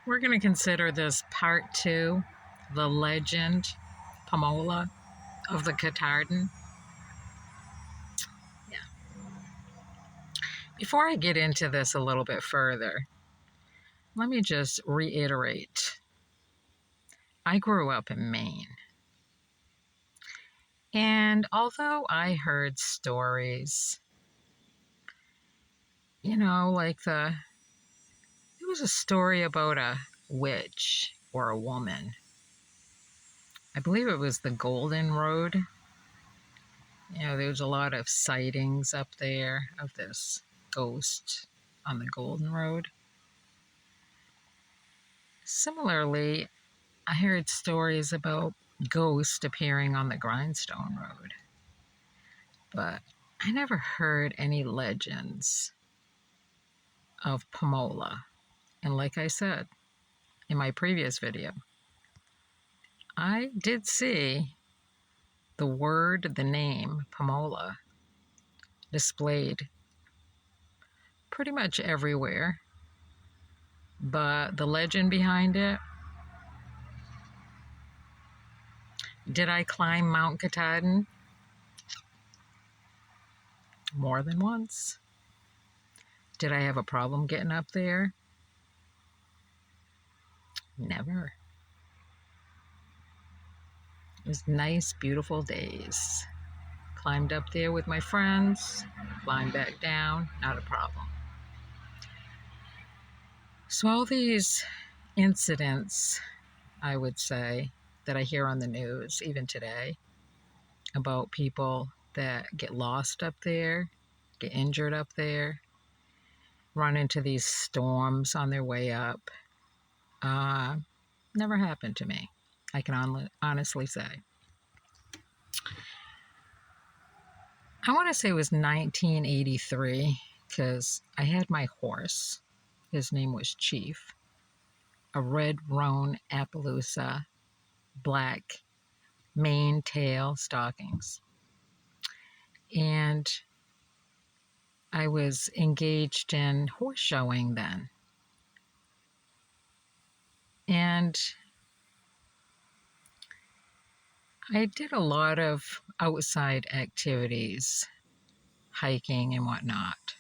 We're going to consider this part 2, the legend Pamola of the Katahdin. Yeah. Before I get into this a little bit further, let me just reiterate. I grew up in Maine. And although I heard stories, there was a story about a witch or a woman. I believe it was the Golden Road. There was a lot of sightings up there of this ghost on the Golden Road. Similarly, I heard stories about ghosts appearing on the Grindstone Road, but I never heard any legends of Pamola. And like I said in my previous video, I did see the name Pamola displayed pretty much everywhere. But the legend behind it, did I climb Mount Katahdin? More than once. Did I have a problem getting up there? Never. It was nice, beautiful days. Climbed up there with my friends, climbed back down, not a problem. So all these incidents, I would say, that I hear on the news, even today, about people that get lost up there, get injured up there, run into these storms on their way up, never happened to me, I can honestly say. I want to say it was 1983 because I had my horse. His name was Chief, a red roan Appaloosa, black mane tail stockings. And I was engaged in horse showing then. And I did a lot of outside activities, hiking and whatnot.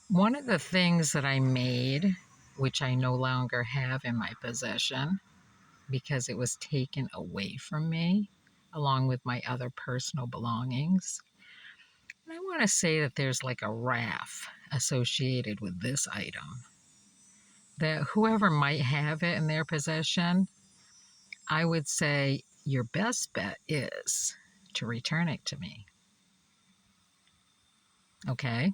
One of the things that I made, which I no longer have in my possession because it was taken away from me, along with my other personal belongings. And I want to say that there's like a raft associated with this item, that whoever might have it in their possession, I would say your best bet is to return it to me. Okay?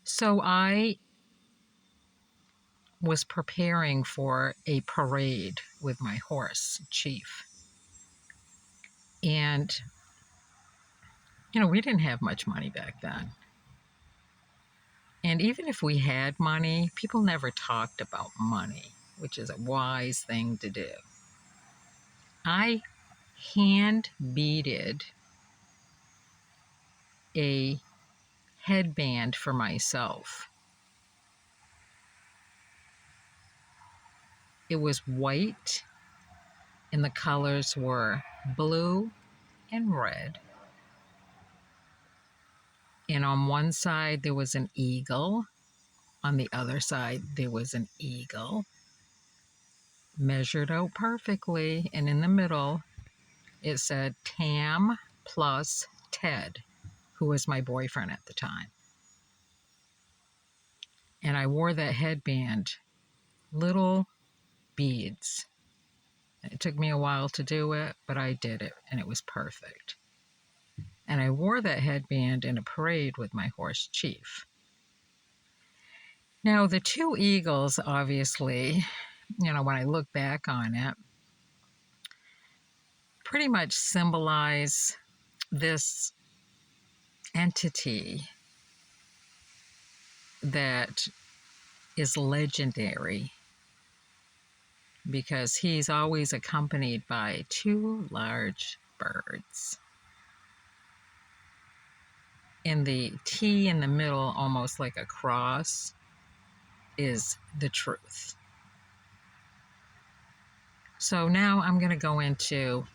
So I was preparing for a parade with my horse, Chief. And, we didn't have much money back then. And even if we had money, people never talked about money, which is a wise thing to do. I hand beaded a headband for myself. It was white, and the colors were blue and red. And on one side, there was an eagle. On the other side, there was an eagle. Measured out perfectly. And in the middle, it said Tam plus Ted, who was my boyfriend at the time. And I wore that headband, little beads. It took me a while to do it, but I did it, and it was perfect. And I wore that headband in a parade with my horse, Chief. Now, the two eagles, obviously, when I look back on it, pretty much symbolize this entity that is legendary because he's always accompanied by two large birds. And the T in the middle, almost like a cross, is the truth. So now I'm going to go into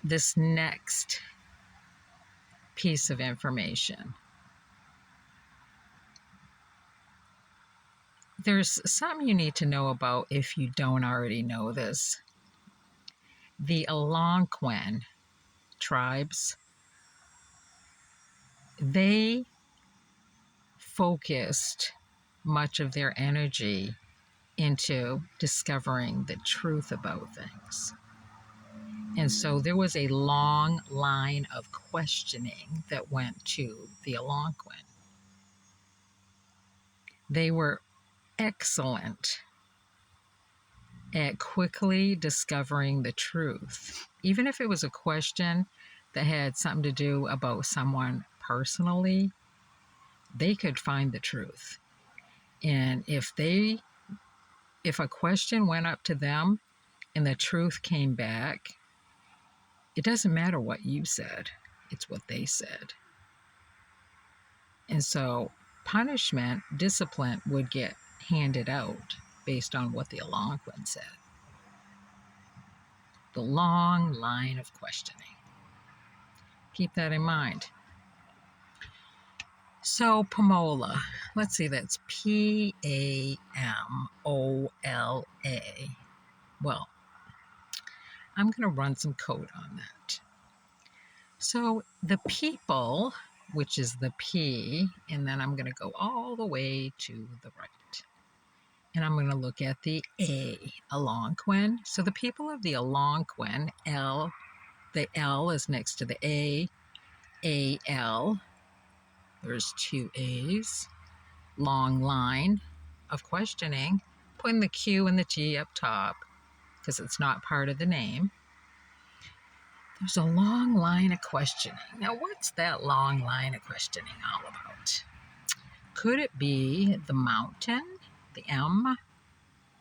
this next piece of information. There's something you need to know about if you don't already know this. The Algonquin tribes, they focused much of their energy into discovering the truth about things. And so there was a long line of questioning that went to the Algonquin. They were excellent at quickly discovering the truth. Even if it was a question that had something to do about someone personally, they could find the truth. And if a question went up to them and the truth came back, it doesn't matter what you said, it's what they said. And so punishment, discipline would get handed out based on what the Algonquin said. The long line of questioning. Keep that in mind. So Pamola, let's see, that's Pamola. Well, I'm going to run some code on that. So the people, which is the P, and then I'm going to go all the way to the right. And I'm going to look at the A, Algonquin. So the people of the Algonquin, L, the L is next to the A, A-L. There's two A's. Long line of questioning, putting the Q and the T up top because it's not part of the name. There's a long line of questioning. Now, what's that long line of questioning all about? Could it be the mountain, the M?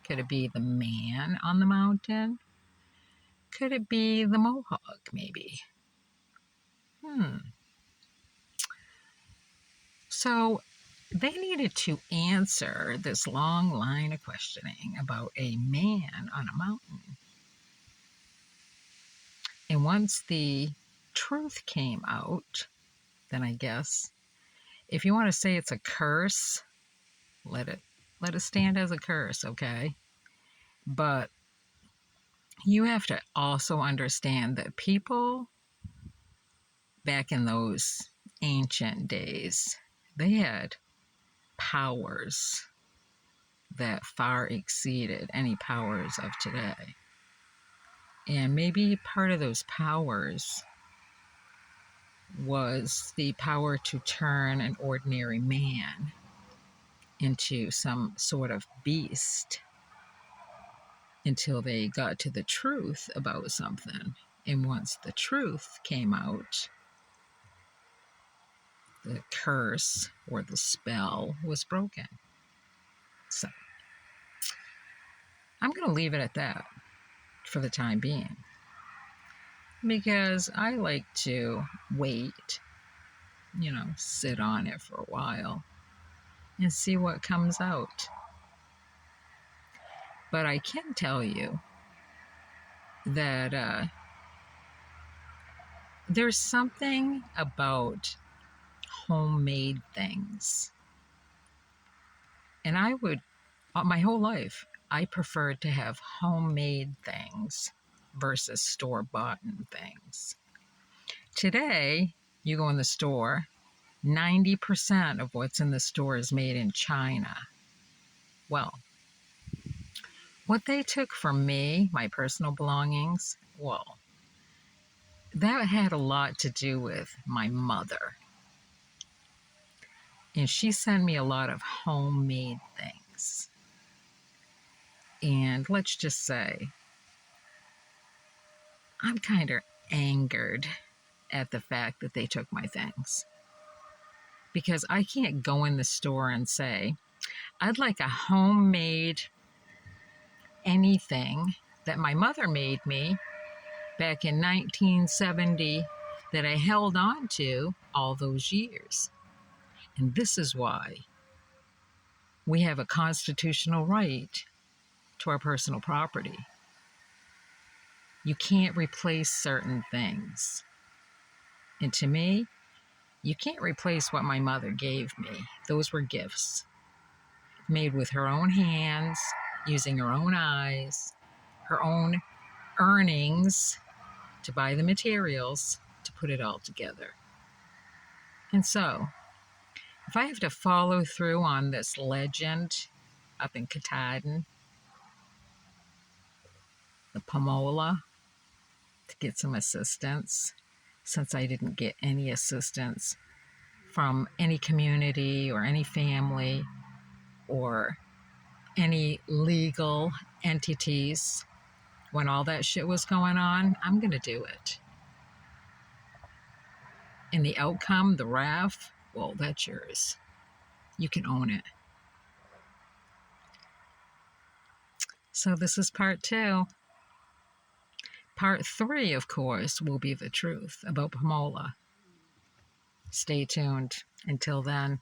Could it be the man on the mountain? Could it be the Mohawk, maybe? So they needed to answer this long line of questioning about a man on a mountain. And once the truth came out, then I guess if you want to say it's a curse, let it stand as a curse, okay? But you have to also understand that people back in those ancient days, they had powers that far exceeded any powers of today. And maybe part of those powers was the power to turn an ordinary man into some sort of beast until they got to the truth about something. And once the truth came out, the curse or the spell was broken. So I'm going to leave it at that for the time being, because I like to wait, sit on it for a while and see what comes out. But I can tell you that there's something about homemade things. And I would, my whole life, I preferred to have homemade things versus store-bought things. Today, you go in the store, 90% of what's in the store is made in China. Well, what they took from me, my personal belongings, well, that had a lot to do with my mother. And she sent me a lot of homemade things. And let's just say, I'm kind of angered at the fact that they took my things. Because I can't go in the store and say, I'd like a homemade anything that my mother made me back in 1973 that I held on to all those years. And this is why we have a constitutional right to our personal property. You can't replace certain things. And to me, you can't replace what my mother gave me. Those were gifts made with her own hands, using her own eyes, her own earnings to buy the materials to put it all together. And so, if I have to follow through on this legend up in Katahdin, the Pamola, to get some assistance, since I didn't get any assistance from any community or any family or any legal entities when all that shit was going on, I'm going to do it. And the outcome, the RAF, well, that's yours. You can own it. So this is part 2. Part 3, of course, will be the truth about Pamola. Stay tuned. Until then.